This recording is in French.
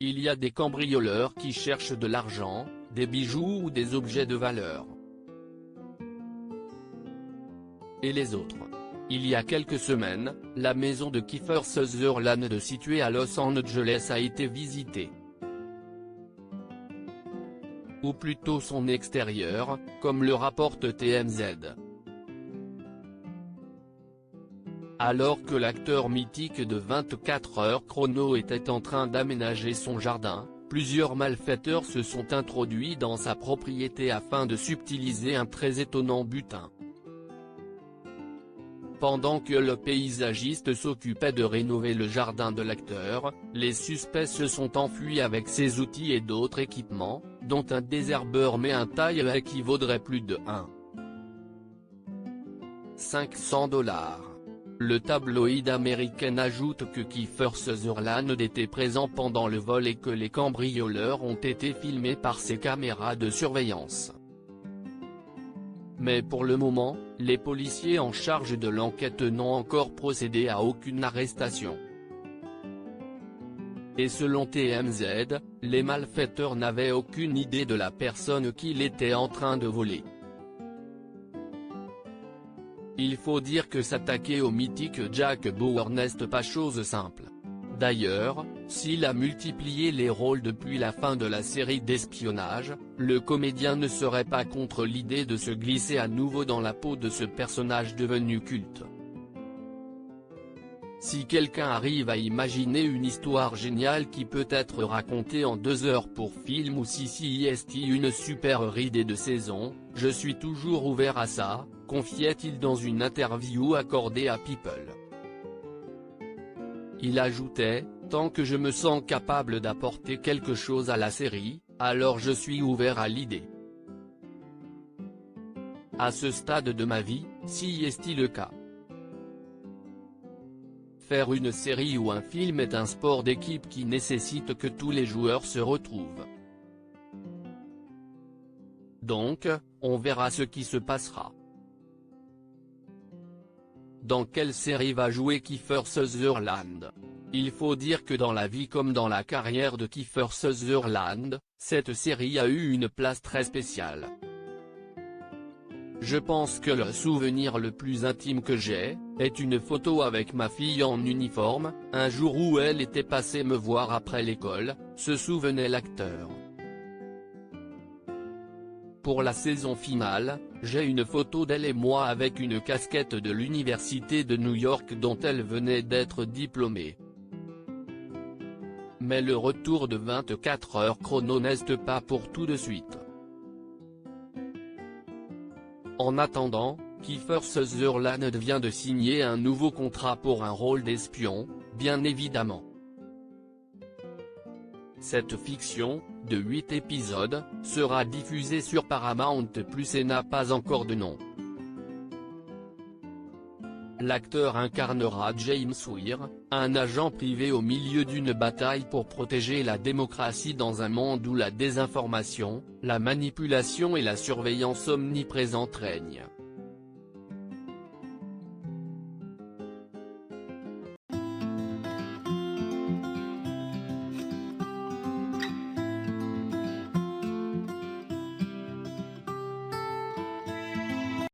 Il y a des cambrioleurs qui cherchent de l'argent, des bijoux ou des objets de valeur. Et les autres. Il y a quelques semaines, la maison de Kiefer Sutherland située à Los Angeles a été visitée. Ou plutôt son extérieur, comme le rapporte TMZ. Alors que l'acteur mythique de 24 heures chrono était en train d'aménager son jardin, plusieurs malfaiteurs se sont introduits dans sa propriété afin de subtiliser un très étonnant butin. Pendant que le paysagiste s'occupait de rénover le jardin de l'acteur, les suspects se sont enfuis avec ses outils et d'autres équipements, dont un désherbeur mais un taille-haie qui vaudrait plus de 500 $. Le tabloïd américain ajoute que Kiefer Sutherland était présent pendant le vol et que les cambrioleurs ont été filmés par ses caméras de surveillance. Mais pour le moment, les policiers en charge de l'enquête n'ont encore procédé à aucune arrestation. Et selon TMZ, les malfaiteurs n'avaient aucune idée de la personne qu'il était en train de voler. Il faut dire que s'attaquer au mythique Jack Bauer n'est pas chose simple. D'ailleurs, s'il a multiplié les rôles depuis la fin de la série d'espionnage, le comédien ne serait pas contre l'idée de se glisser à nouveau dans la peau de ce personnage devenu culte. Si quelqu'un arrive à imaginer une histoire géniale qui peut être racontée en 2 heures pour film ou si est une super idée de saison, je suis toujours ouvert à ça, confiait-il dans une interview accordée à People. Il ajoutait, tant que je me sens capable d'apporter quelque chose à la série, alors je suis ouvert à l'idée. À ce stade de ma vie, si est le cas. Faire une série ou un film est un sport d'équipe qui nécessite que tous les joueurs se retrouvent. Donc, on verra ce qui se passera. Dans quelle série va jouer Kiefer Sutherland? Il faut dire que dans la vie comme dans la carrière de Kiefer Sutherland, cette série a eu une place très spéciale. Je pense que le souvenir le plus intime que j'ai, est une photo avec ma fille en uniforme, un jour où elle était passée me voir après l'école, se souvenait l'acteur. Pour la saison finale, j'ai une photo d'elle et moi avec une casquette de l'université de New York dont elle venait d'être diplômée. Mais le retour de 24 heures chrono n'est pas pour tout de suite. En attendant, Kiefer Sutherland vient de signer un nouveau contrat pour un rôle d'espion, bien évidemment. Cette fiction, de 8 épisodes, sera diffusée sur Paramount+ et n'a pas encore de nom. L'acteur incarnera James Weir, un agent privé au milieu d'une bataille pour protéger la démocratie dans un monde où la désinformation, la manipulation et la surveillance omniprésente règnent.